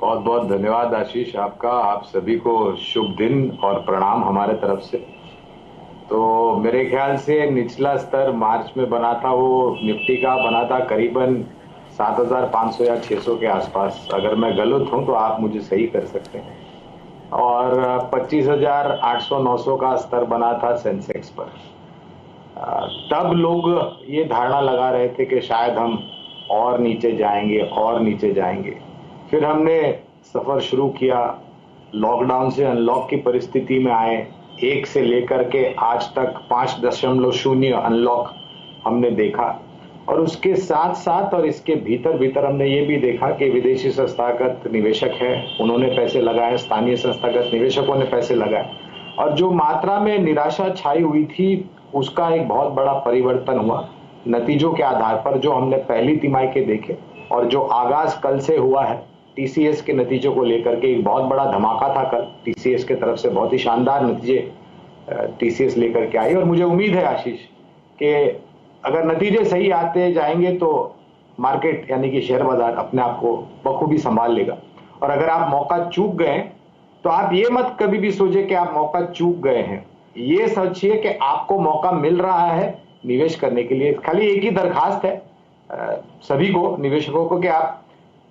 बहुत बहुत धन्यवाद आशीष आपका। आप सभी को शुभ दिन और प्रणाम हमारे तरफ से। तो मेरे ख्याल से निचला स्तर मार्च में बना था, वो निफ्टी का बना था करीबन 7,500 या 600 के आसपास। अगर मैं गलत हूं तो आप मुझे सही कर सकते हैं। और 25,800 900 का स्तर बना था सेंसेक्स पर। तब लोग ये धारणा लगा रहे थे कि शायद हम और नीचे जाएंगे और नीचे जाएंगे। फिर हमने सफर शुरू किया, लॉकडाउन से अनलॉक की परिस्थिति में आए। 1 से लेकर के आज तक 5.0 अनलॉक हमने देखा। और उसके साथ साथ और इसके भीतर भीतर हमने ये भी देखा कि विदेशी संस्थागत निवेशक है, उन्होंने पैसे लगाए, स्थानीय संस्थागत निवेशकों ने पैसे लगाए। और जो मात्रा में निराशा छाई हुई थी उसका एक बहुत बड़ा परिवर्तन हुआ नतीजों के आधार पर, जो हमने पहली तिमाही के देखे और जो आगाज कल से हुआ है टीसीएस के नतीजों को लेकर के। एक बहुत बड़ा धमाका था कल टीसीएस के तरफ से, बहुत ही शानदार नतीजे टीसीएस लेकर के आई। और मुझे उम्मीद है आशीष कि अगर नतीजे सही आते जाएंगे तो मार्केट यानी कि शेयर बाजार अपने आप को बखूबी संभाल लेगा। और अगर आप मौका चूक गए तो आप ये मत कभी भी सोचे कि आप मौका चूक गए हैं। ये सोचिए कि आपको मौका मिल रहा है निवेश करने के लिए। खाली एक ही दरखास्त है सभी को, निवेशकों को, कि आप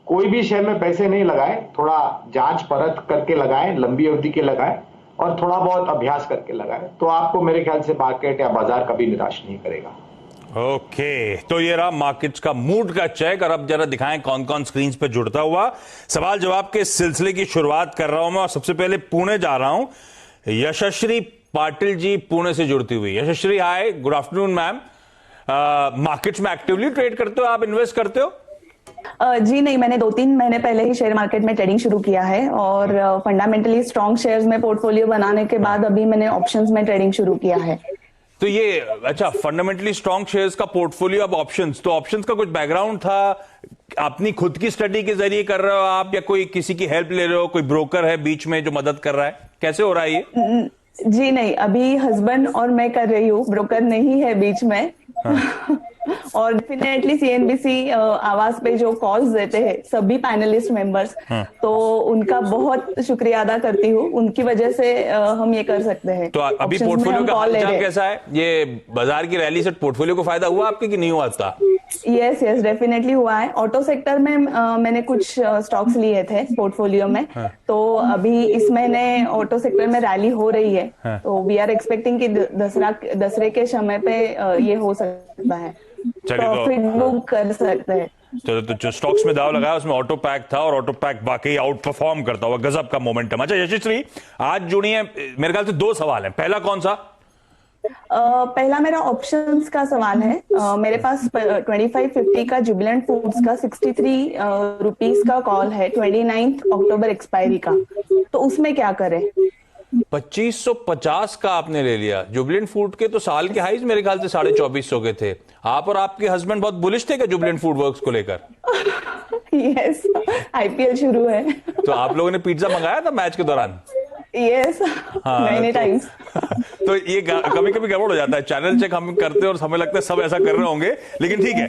कोई भी शेयर में पैसे नहीं लगाएं, थोड़ा जांच परख करके लगाएं, लंबी अवधि के लगाएं और थोड़ा बहुत अभ्यास करके लगाएं, तो आपको मेरे ख्याल से मार्केट या बाजार कभी निराश नहीं करेगा। ओके, तो ये रहा मार्केट्स का मूड का चेक। और अब जरा दिखाएं कौन कौन स्क्रीन पे जुड़ता हुआ। सवाल जवाब के सिलसिले की शुरुआत कर रहा हूं मैं और सबसे पहले पुणे जा रहा हूं। यशस्वी पाटिल जी पुणे से जुड़ती हुई। यशस्वी, हाय, गुड आफ्टरनून मैम। मार्केट्स में एक्टिवली ट्रेड करते हो आप, इन्वेस्ट करते हो? जी नहीं, मैंने 2-3 महीने पहले ही शेयर मार्केट में ट्रेडिंग शुरू किया है और फंडामेंटली स्ट्रॉन्ग शेयर्स में पोर्टफोलियो बनाने के बाद अभी मैंने ऑप्शंस में ट्रेडिंग शुरू किया है। तो ये अच्छा, फंडामेंटली स्ट्रॉन्ग शेयर्स का पोर्टफोलियो, अब ऑप्शंस, तो ऑप्शंस का कुछ बैकग्राउंड था? अपनी खुद की स्टडी के जरिए कर रहे हो आप या कोई किसी की हेल्प ले रहे हो? कोई ब्रोकर है बीच में जो मदद कर रहा है? कैसे हो रहा है ये? जी नहीं, अभी हस्बैंड और मैं कर रही हूँ, ब्रोकर नहीं है बीच में। हाँ। और डेफिनेटली सीएनबीसी आवाज पे जो कॉल्स देते हैं सभी पैनलिस्ट मेंबर्स, तो उनका बहुत शुक्रिया अदा करती हूँ। उनकी वजह से हम ये कर सकते हैं। तो अभी पोर्टफोलियो का हालचाल कैसा है? ये बाजार की रैली से पोर्टफोलियो को फायदा हुआ आपके कि नहीं हुआ था? यस डेफिनेटली हुआ है। ऑटो सेक्टर में मैंने कुछ स्टॉक्स लिए थे पोर्टफोलियो में। तो अभी इस महीने ऑटो सेक्टर में रैली हो रही है। तो वी आर एक्सपेक्टिंग कि दसरे के समय पे ये हो सकता है, प्रॉफिट बुक कर सकते हैं। तो जो स्टॉक्स में दाव लगाया उसमें ऑटो पैक था और ऑटो पैक वाकई आउट परफॉर्म करता हुआ, गजब का मोमेंटम। अच्छा यशस्वी, आज जुड़ी है, मेरे ख्याल से 2 सवाल हैं। पहला कौन सा? पहला मेरा ऑप्शंस का सवाल है। मेरे पास 2550 का जुबिलेंट फूड्स का 63 रुपीस का कॉल है, 29 अक्टूबर एक्सपायरी का, तो उसमें क्या करें? 2550 का आपने ले लिया। जुबिलेंट फूड के तो साल के हाईज मेरे ख्याल से 2450 के थे। आप और आपके हस्बैंड बहुत बुलिश थे क्या जुबिलेंट फूड वर्क्स को लेकर? यस, आईपीएल शुरू है। तो आप लोगों ने पिज्जा मंगाया था मैच के दौरान? Yes, many times. तो ये कभी कभी गड़बड़ हो जाता है, चैनल चेक हम करते हैं और हमें लगता है सब ऐसा कर रहे होंगे, लेकिन ठीक है।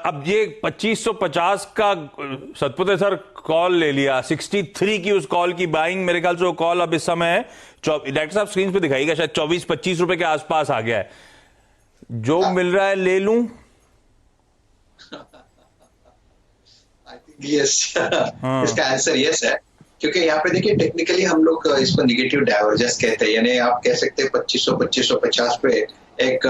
अब ये 2550 का सतपुते सर कॉल ले लिया, 63 की उस कॉल की बाइंग, मेरे ख्याल से वो कॉल अब इस समय है डायरेक्टर साहब स्क्रीन पे दिखाइएगा, शायद 24-25 रुपए के आसपास आ गया है। जो मिल रहा है ले लूं? यस, इसका आंसर यस है, क्योंकि यहाँ पे देखिए टेक्निकली हम लोग इसको निगेटिव डाइवर्जेंस कहते हैं, यानी आप कह सकते हैं 2550 पे एक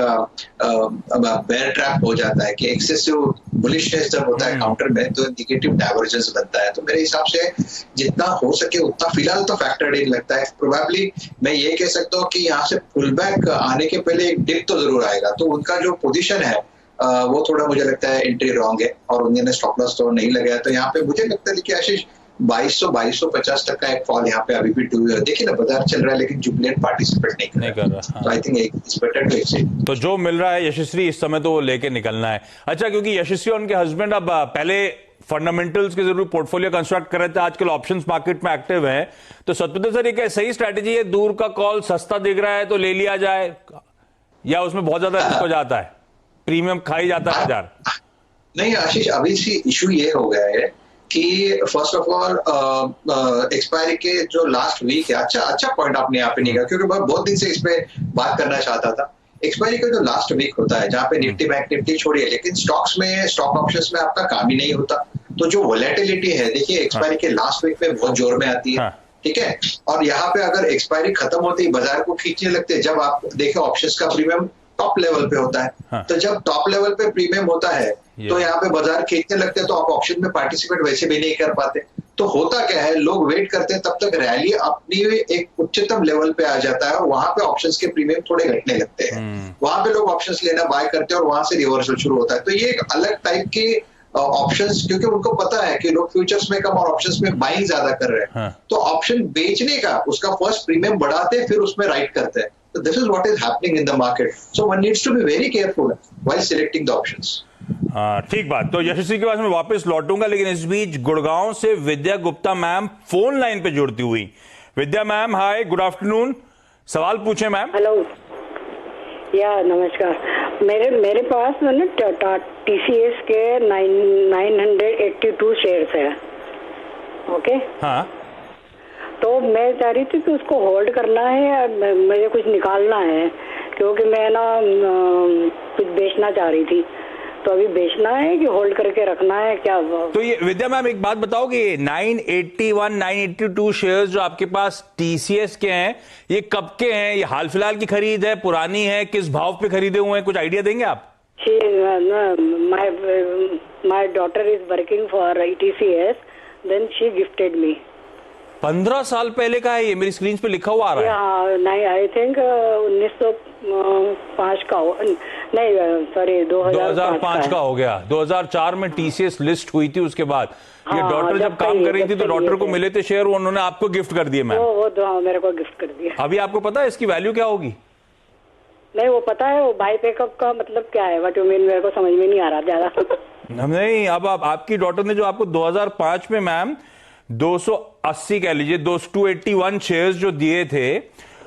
बेयर ट्रैप हो जाता है कि एक्सेसिव बुलिशनेस जब होता है काउंटर में तो निगेटिव डाइवर्जेंस बनता है। तो मेरे हिसाब से जितना हो सके उतना फिलहाल तो फैक्टर्ड इन लगता है। प्रोबेबली मैं ये कह सकता हूँ कि यहाँ से पुल बैक आने के पहले एक डिप तो जरूर आएगा, तो उनका जो पोजीशन है वो थोड़ा मुझे लगता है एंट्री रॉन्ग है और उन्होंने स्टॉप लॉस तो नहीं लगाया। तो यहाँ पे मुझे लगता है कि आशीष 2250 तक का एक फॉल यहाँ पे अभी भी देखिए ना, बाजार चल रहा है लेकिन जुबिलेंट पार्टिसिपेट नहीं कर रहा। तो I think it's better to exit. तो जो मिल रहा है यशस्वी इस समय तो वो लेके निकलना है। अच्छा, क्योंकि यशस्वी और उनके हस्बैंड अब पहले फंडामेंटल्स के जरूर पोर्टफोलियो कंस्ट्रक्ट कर रहे थे, आजकल ऑप्शंस मार्केट में एक्टिव हैं, तो सतपुते सर ये सही स्ट्रैटेजी है? दूर का कॉल सस्ता दिख रहा है तो ले लिया जाए या उसमें बहुत ज्यादा रिस्क हो जाता है, प्रीमियम खाई जाता है बाजार? नहीं आशीष, अभी सी इशू ये हो गया है कि फर्स्ट ऑफ ऑल एक्सपायरी के जो लास्ट वीक है, अच्छा पॉइंट आपने यहाँ पे निकाला, क्योंकि मैं बहुत दिन से इस पे बात करना चाहता था। एक्सपायरी का जो लास्ट वीक होता है, जहाँ पे निफ्टी बैंक निफ्टी छोड़िए, लेकिन स्टॉक्स में, स्टॉक ऑप्शंस में आपका काम ही नहीं होता। तो जो वोलेटिलिटी है, देखिए एक्सपायरी के लास्ट वीक में बहुत जोर में आती है, ठीक है। और यहाँ पे अगर एक्सपायरी खत्म होती है, बाजार को खींचने लगते हैं। जब आप देखें ऑप्शंस का प्रीमियम टॉप लेवल पे होता है, तो जब टॉप लेवल पे प्रीमियम होता है तो यहाँ पे बाजार खींचने लगते हैं, तो आप ऑप्शन में पार्टिसिपेट वैसे भी नहीं कर पाते। तो होता क्या है, लोग वेट करते हैं, तब तक रैली अपनी एक उच्चतम लेवल पे आ जाता है, वहां पे ऑप्शंस के प्रीमियम थोड़े घटने लगते हैं, वहां पे लोग ऑप्शंस लेना बाय करते हैं और वहां से रिवर्सल शुरू होता है। तो ये एक अलग टाइप की ऑप्शंस, क्योंकि उनको पता है कि लोग फ्यूचर्स में कम और ऑप्शंस में बाइंग ज्यादा कर रहे हैं, तो ऑप्शन बेचने का उसका फर्स्ट प्रीमियम बढ़ाते हैं, फिर उसमें राइट करते हैं। So this is what is happening in the market. So one needs to be very careful while selecting the options. ठीक बात। तो यशस्वी के पास मैं वापस लौटूंगा, लेकिन इस बीच गुड़गांव से विद्या गुप्ता मैम फोन लाइन पे जुड़ती हुई। विद्या मैम, हाय, गुड आफ्टरनून, सवाल पूछे मैम। हेलो, या नमस्कार। मेरे पास ना TCS के 982 शेयर्स है, ओके। हाँ, तो मैं चाह रही थी कि उसको होल्ड करना है या मुझे कुछ निकालना है, क्योंकि मैं ना कुछ बेचना चाह रही थी। तो अभी बेचना है कि होल्ड करके रखना है, क्या? तो ये विद्या मैम एक बात बताओ कि 981, 982 शेयर्स जो आपके पास TCS के हैं, ये कब के हैं? ये हाल फिलहाल की खरीद है, पुरानी है, किस भाव पे खरीदे हुए हैं, कुछ आइडिया देंगे आप? My daughter is working for TCS, then she gifted me. 15 साल पहले का है ये, मेरी स्क्रीन पे लिखा हुआ आ रहा है। नहीं, आई थिंक 1905 का हो, नहीं सॉरी 2005 का हो गया। 2004 में TCS लिस्ट हुई थी, उसके बाद ये डॉटर जब काम कर रही थी तो डॉटर को मिले थे शेयर, उन्होंने आपको गिफ्ट कर दिए मैम। वो तो मेरे को गिफ्ट कर दिया। अभी आपको पता है इसकी वैल्यू क्या होगी? नहीं, वो पता है, वो बाई बैकअप का मतलब क्या है, व्हाट यू मीन, मेरे को समझ में नहीं आ रहा ज्यादा। नहीं, अब आपकी डॉटर ने जो आपको 2005 में मैम 280 कह लीजिए, 281 शेयर्स जो दिए थे,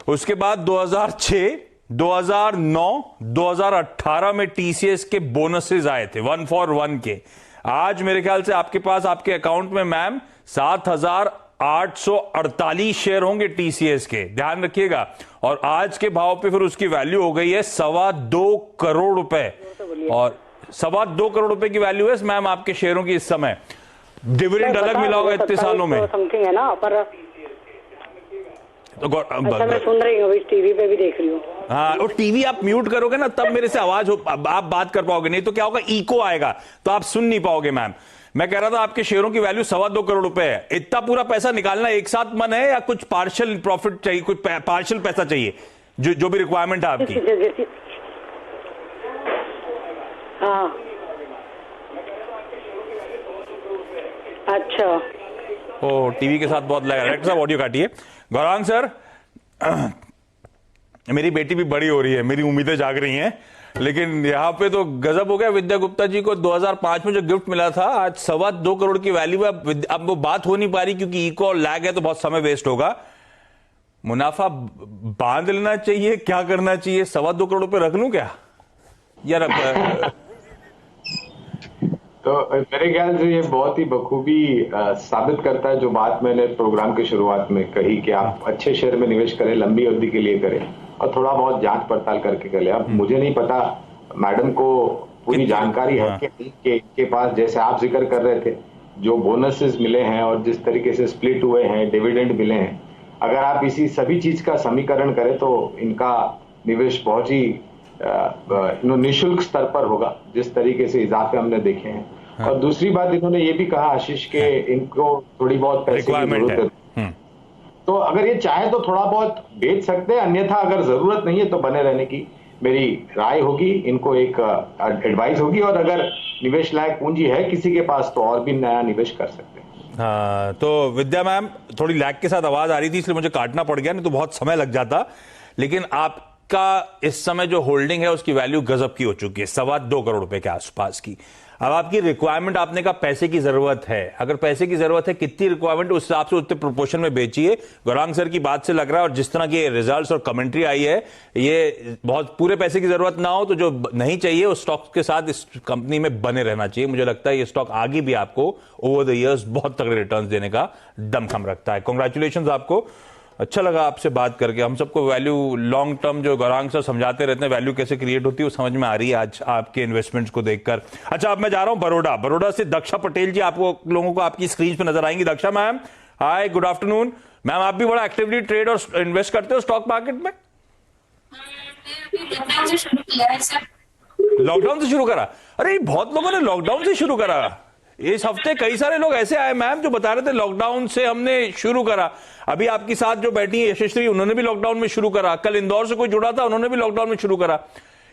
उसके बाद 2006, 2009, 2018 में TCS के बोनसेस आए थे 1 for 1 के। आज मेरे ख्याल से आपके पास आपके अकाउंट में मैम 7,848 शेयर होंगे TCS के, ध्यान रखिएगा। और आज के भाव पे फिर उसकी वैल्यू हो गई है 2.25 करोड़ रुपए, और 2.25 करोड़ रुपए की वैल्यू है मैम आपके शेयरों की इस समय। डिविडेंड अलग मिला होगा इतने सालों में, समथिंग है ना, पर तो मैं सुन रही हूँ, टीवी पे भी देख रही हूँ। हाँ, और टीवी आप म्यूट करोगे ना तब मेरे से आवाज आप बात कर पाओगे, नहीं तो क्या होगा, इको आएगा, तो आप सुन नहीं पाओगे मैम। मैं कह रहा था आपके शेयरों की वैल्यू 2.25 करोड़ रुपए है। इतना पूरा पैसा निकालना एक साथ मन है या कुछ पार्शियल प्रॉफिट चाहिए, कुछ पार्शियल पैसा चाहिए, जो भी रिक्वायरमेंट है आपकी? हाँ, अच्छा। ओ, टीवी के साथ बहुत लगा। डायरेक्टर साहब ऑडियो काटिए। गौरांग सर, मेरी बेटी भी बड़ी हो रही है, मेरी उम्मीदें जाग रही हैं, लेकिन यहाँ पे तो गजब हो गया। विद्या गुप्ता जी को 2005 में जो गिफ्ट मिला था, आज 2.25 करोड़ की वैल्यू है। अब वो बात हो नहीं पा रही क्योंकि इको और लैग है, तो बहुत समय वेस्ट होगा। मुनाफा बांध लेना चाहिए, क्या करना चाहिए? 2.25 करोड़ रुपए रख लूं क्या, या तो मेरे ख्याल से ये बहुत ही बखूबी साबित करता है जो बात मैंने प्रोग्राम की शुरुआत में कही कि आप अच्छे शेयर में निवेश करें, लंबी अवधि के लिए करें और थोड़ा बहुत जांच पड़ताल करके करें। अब मुझे नहीं पता मैडम को पूरी जानकारी है कि इनके पास, जैसे आप जिक्र कर रहे थे, जो बोनसेस मिले हैं और जिस तरीके से स्प्लिट हुए हैं, डिविडेंड मिले हैं, अगर आप इसी सभी चीज का समीकरण करें तो इनका निवेश बहुत ही निःशुल्क स्तर पर होगा, जिस तरीके से इजाफे हमने देखे हैं। हाँ। और दूसरी बात इन्होंने ये भी कहा आशीष के इनको थोड़ी बहुत पैसे की जरूरत है, तो अगर ये चाहे तो थोड़ा बहुत बेच सकते हैं, अन्यथा अगर जरूरत नहीं है तो बने रहने की मेरी राय होगी, इनको एक एडवाइस होगी। और अगर निवेश लायक पूंजी है किसी के पास तो और भी नया निवेश कर सकते हैं। हाँ, तो विद्या मैम, थोड़ी लैग के साथ आवाज आ रही थी इसलिए मुझे काटना पड़ गया, नहीं तो बहुत समय लग जाता। लेकिन आप आपका इस समय जो होल्डिंग है उसकी वैल्यू गजब की हो चुकी है, 2.25 करोड़ रुपए के आसपास की। अब आपकी रिक्वायरमेंट, आपने कहा पैसे की जरूरत है, अगर पैसे की जरूरत है कितनी रिक्वायरमेंट, उस हिसाब से उतने प्रोपोर्शन में बेचिए। गौरांग सर की बात से लग रहा है, और जिस तरह के रिजल्ट्स और कमेंट्री आई है, ये बहुत पूरे पैसे की जरूरत ना हो तो जो नहीं चाहिए उस स्टॉक के साथ इस कंपनी में बने रहना चाहिए। मुझे लगता है ये स्टॉक आगे भी आपको ओवर द इयर्स बहुत तगड़े रिटर्न्स देने का दमखम रखता है। कांग्रेचुलेशंस आपको, अच्छा लगा आपसे बात करके। हम सबको वैल्यू लॉन्ग टर्म जो गौरांग सर समझाते रहते हैं, वैल्यू कैसे क्रिएट होती है, वो समझ में आ रही है आज आपके इन्वेस्टमेंट्स को देखकर। अच्छा, अब मैं जा रहा हूं बड़ौदा से दक्षा पटेल जी आपको लोगों को आपकी स्क्रीन पे नजर आएंगी। दक्षा मैम, हाय, गुड आफ्टरनून मैम। आप भी बड़ा एक्टिवली ट्रेड और इन्वेस्ट करते हो स्टॉक मार्केट में? लॉकडाउन से शुरू करा? अरे बहुत लोगों ने लॉकडाउन से शुरू करा। इस हफ्ते कई सारे लोग ऐसे आए मैम जो बता रहे थे लॉकडाउन से हमने शुरू करा। अभी आपके साथ जो बैठी है यशस्वी, उन्होंने भी लॉकडाउन में शुरू करा। कल इंदौर से कोई जुड़ा था, उन्होंने भी लॉकडाउन में शुरू करा।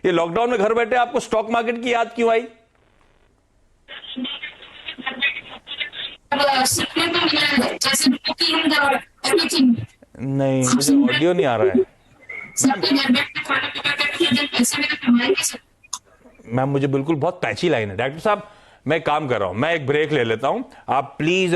ये लॉकडाउन में घर बैठे आपको स्टॉक मार्केट की याद क्यों आई? नहीं, मुझे ऑडियो नहीं आ रहा है मैम, मुझे बिल्कुल बहुत पैची लाइन है। डॉक्टर साहब, मैं काम कर रहा हूं, मैं एक ब्रेक ले लेता हूं। आप प्लीज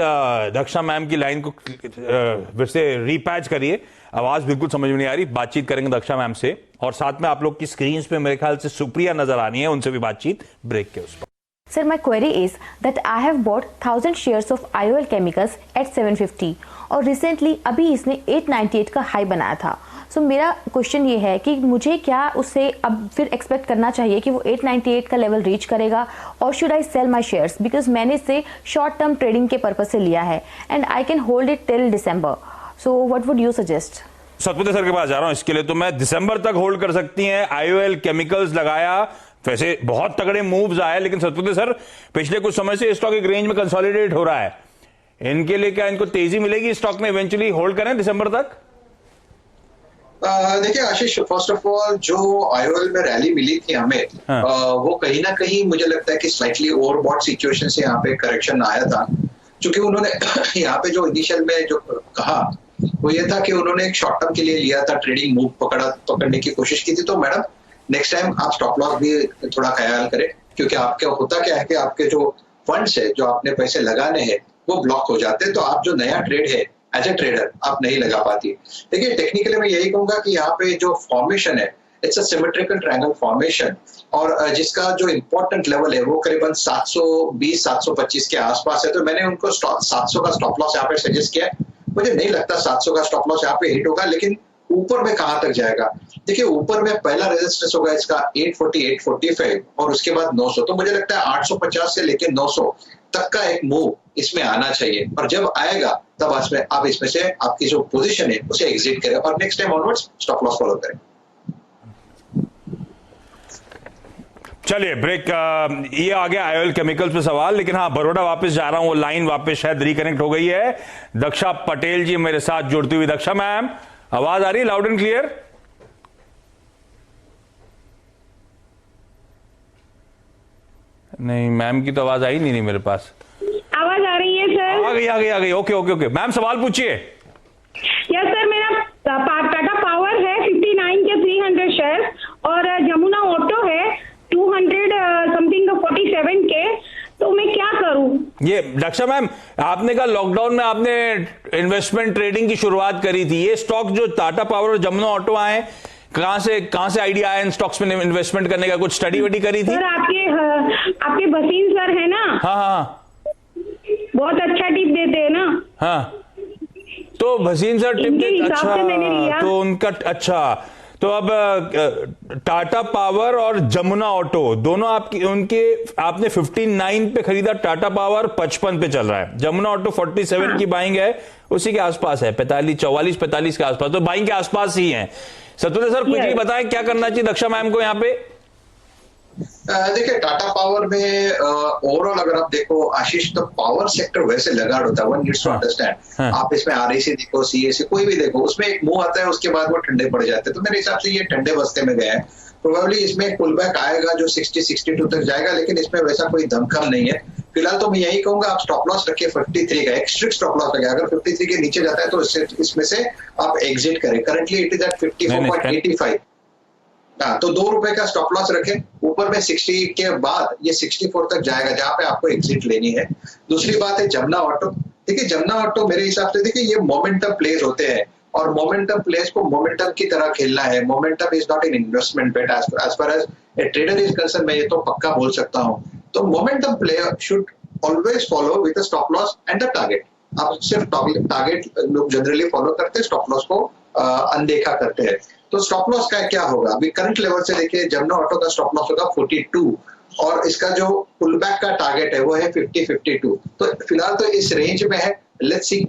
दक्षा मैम की लाइन को फिर से रीपैच करिए, आवाज बिल्कुल समझ में नहीं आ रही। बातचीत करेंगे दक्षा मैम से, और साथ में आप लोग की स्क्रीन पे मेरे ख्याल से सुप्रिया नजर आनी है, उनसे भी बातचीत ब्रेक के उस पर। Sir, my query is that I have bought 1000 shares of IOL Chemicals at 750 और रिसेंटली अभी इसने 898 का हाई बनाया था। सो मेरा क्वेश्चन ये है कि मुझे क्या उससे अब फिर एक्सपेक्ट करना चाहिए कि वो 898 का लेवल रीच करेगा, और should I sell my shares, because मैंने इसे शॉर्ट टर्म ट्रेडिंग के पर्पज से लिया है and I can hold it till December. So what would you suggest? Satpathy sir के पास जा रहा हूं इसके लिए। तो मैं दिसंबर तक होल्ड कर सकती हैं। IOL केमिकल्स लगाया, वैसे बहुत तगड़े मूव्स आए, लेकिन सतपति सर पिछले कुछ समय से स्टॉक एक रेंज में कंसोलिडेट हो रहा है। इनके लिए क्या इनको तेजी मिलेगी स्टॉक में? इवेंचुअली होल्ड करें दिसंबर तक? देखिए आशीष, फर्स्ट ऑफ ऑल जो IOL में रैली मिली थी हमें, वो कहीं ना कहीं मुझे लगता है कि स्लाइटली ओवरबॉट सिचुएशन से यहाँ पे करेक्शन आया था। क्योंकि उन्होंने यहाँ पे जो इनिशियल में जो कहा वो ये था कि उन्होंने एक शॉर्ट टर्म के लिए लिया था, ट्रेडिंग मूव पकड़ने की कोशिश की थी। तो मैडम नेक्स्ट टाइम आप स्टॉप लॉस भी थोड़ा ख्याल करें, क्योंकि आपके होता क्या है कि आपके जो फंड्स है, जो आपने पैसे लगाने हैं, वो ब्लॉक हो जाते हैं। तो आप जो नया ट्रेड है एज ए ट्रेडर आप नहीं लगा पाती। देखिए टेक्निकली मैं यही कहूंगा कि यहाँ पे जो फॉर्मेशन है, it's a symmetrical triangle formation, और जिसका जो इंपॉर्टेंट लेवल है वो करीबन 720-725 के आसपास है। तो मैंने उनको 700 का स्टॉप लॉस यहाँ पे सजेस्ट किया। मुझे नहीं लगता 700 का स्टॉप लॉस यहाँ पे हिट होगा, लेकिन ऊपर में कहां तक जाएगा? देखिए ऊपर में पहला रेजिस्टेंस होगा इसका 840, 845 और उसके बाद 900। तो मुझे लगता है 850 से लेकर 900 तक का एक मूव इसमें आना चाहिए, और जब आएगा तब आप इसमें से आपकी जो पोजीशन है उसे एग्जिट करें और next time onwards stop loss follow करें। चलिए ब्रेक। ये आ गया IOL केमिकल्स पे सवाल, लेकिन हाँ बड़ौदा वापस जा रहा हूं, वो लाइन वापस शायद रिकनेक्ट हो गई है। दक्षा पटेल जी मेरे साथ जुड़ती हुई। दक्षा मैम, आवाज आ रही है लाउड एंड क्लियर? नहीं, मैम की तो आवाज आई नहीं मेरे पास। आवाज आ रही है सर? आ गई। ओके मैम, सवाल पूछिए। यस सर, मेरा टाटा पावर है 59 के 300 शेयर, और जमुना ऑटो है 200 समथिंग 47 के। तो मैं क्या करूं? ये दक्षा मैम, आपने कहा लॉकडाउन में आपने इन्वेस्टमेंट ट्रेडिंग की शुरुआत करी थी। ये स्टॉक जो टाटा पावर और जमुना ऑटो आए, कहां से आइडिया आया इन स्टॉक्स में इन्वेस्टमेंट करने का? कुछ स्टडी वडी करी थी? सर आपके भसीन सर है ना? हाँ, बहुत अच्छा टिप देते हैं ना। हाँ, तो भसीन सर टिप देते, अच्छा, तो उनका, अच्छा, तो अब टाटा पावर और जमुना ऑटो दोनों आपने 59 पे खरीदा। टाटा पावर 55 पे चल रहा है, जमुना ऑटो 47 की बाइंग है, उसी के आसपास है, 44-45 के आसपास, तो बाइंग के आसपास ही है। सतपति सर क्विकली बताएं क्या करना चाहिए दक्षा मैम को यहाँ पे? देखिए टाटा पावर में ओवरऑल अगर आप देखो आशीष, तो पावर सेक्टर वैसे लगाड़ होता है, वन नीड्स टू अंडरस्टैंड। आप इसमें REC देखो, CAC कोई भी देखो, उसमें एक मूव आता है, उसके बाद वो ठंडे पड़ जाते हैं। तो मेरे हिसाब से ये ठंडे बस्ते में गए हैं। प्रोबेबली इसमें पुल बैक आएगा जो 60-62 तक जाएगा, लेकिन इसमें वैसा कोई दमखम नहीं है। फिलहाल तो मैं यही कहूंगा आप स्टॉप लॉस रखिए 53 का, एक स्ट्रिक्ट स्टॉप लॉस रखिए। अगर 53 के नीचे जाता है तो इसमें से आप एग्जिट करें। Currently it is at 54.85। हाँ, तो 2 रुपए का स्टॉप लॉस रखें। ऊपर में 60 के बाद ये 64 तक जाएगा जहां पे आपको एग्जिट लेनी है। दूसरी बात है जमुना ऑटो। देखिए जमुना ऑटो मेरे हिसाब से देखिए ये मोमेंटम प्लेस होते हैं और मोमेंटम प्लेस को मोमेंटम की तरह खेलना है। Momentum is not an investment bet as far as a trader is concern, मैं ये तो पक्का बोल सकता हूँ। तो momentum play should always follow with stop loss and the target. आप सिर्फ टारगेट लोग जनरली फॉलो करते हैं, स्टॉप लॉस को अनदेखा करते हैं। तो स्टॉप लॉस का क्या होगा? अभी करंट लेवल से देखिए जमुना ऑटो का स्टॉप लॉस होगा 42 और इसका जो पुल बैक का टारगेट है वो है 50-52। तो फिलहाल तो इस रेंज में है। लेट्स सी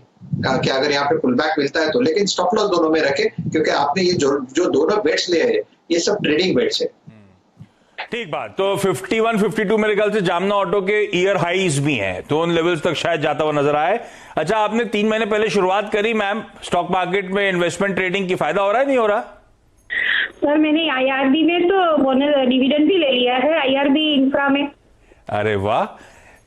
कि अगर यहाँ पे पुल बैक मिलता है तो, लेकिन स्टॉप लॉस दोनों में रखें क्योंकि आपने ये जो दोनों बेट्स लिए हैं ये सब ट्रेडिंग बेट्स है। ठीक बात। तो 51-52 मेरे ख्याल से जामना ऑटो के ईयर हाईज भी हैं, तो उन लेवल्स तक शायद जाता हुआ नजर आए। अच्छा, आपने 3 महीने पहले शुरुआत करी मैम स्टॉक मार्केट में इन्वेस्टमेंट ट्रेडिंग की, फायदा हो रहा है नहीं हो रहा? सर मैंने IRB में तो बोनस डिविडेंड भी ले लिया है, IRB इंफ्रा में। अरे वाह,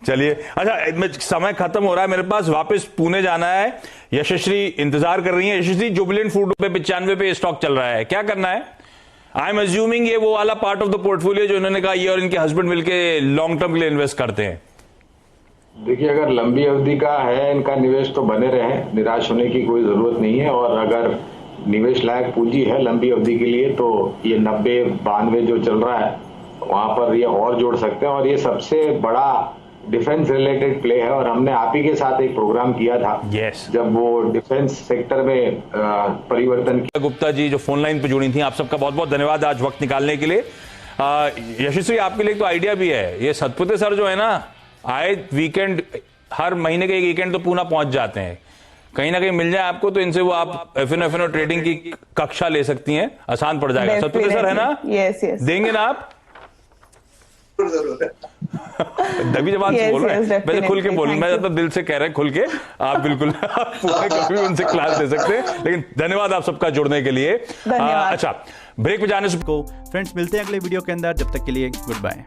चलिए। अच्छा, समय खत्म हो रहा है मेरे पास, वापस पुणे जाना है। यशस्वी इंतजार कर रही है। यशस्वी, जुबिलेंट फूड पे 95 पे स्टॉक चल रहा है, क्या करना है? आई एम अज्यूमिंग ये वो वाला पार्ट ऑफ द पोर्टफोलियो जो इन्होंने कहा ये और इनके हस्बैंड मिलके लॉन्ग टर्म के लिए इन्वेस्ट करते हैं। देखिए, अगर लंबी अवधि का है इनका निवेश तो बने रहे, निराश होने की कोई जरूरत नहीं है। और अगर निवेश लायक पूंजी है लंबी अवधि के लिए तो ये 90-92 जो चल रहा है वहां पर ये और जोड़ सकते हैं। और ये सबसे बड़ा डिफेंस रिलेटेड प्ले है और हमने आप ही के साथ एक प्रोग्राम किया था जब वो डिफेंस सेक्टर में परिवर्तन किया। गुप्ता जी जो फोन लाइन पे जुड़ी थी, आप सबका बहुत बहुत धन्यवाद आज वक्त निकालने के लिए। यशस्वी, आपके लिए तो आइडिया भी है, ये सतपुते सर जो है ना, आए वीकेंड हर महीने के एक वीकेंड तो पूना पहुंच जाते हैं। कहीं ना कहीं मिल जाए आपको तो इनसे वो आप एफएनओ ट्रेडिंग की कक्षा ले सकती हैं, आसान पड़ जाएगा। सतपुते सर है ना? यस यस, देंगे ना आप? दबी जबान से बोल रहे हैं, वैसे खुल के बोल, मैं ज्यादा दिल से कह रहे हैं खुल के, आप बिल्कुल कभी भी उनसे क्लास दे सकते हैं। लेकिन धन्यवाद आप सबका जुड़ने के लिए। अच्छा, ब्रेक पे जाने से फ्रेंड्स मिलते हैं अगले वीडियो के अंदर, जब तक के लिए गुड बाय।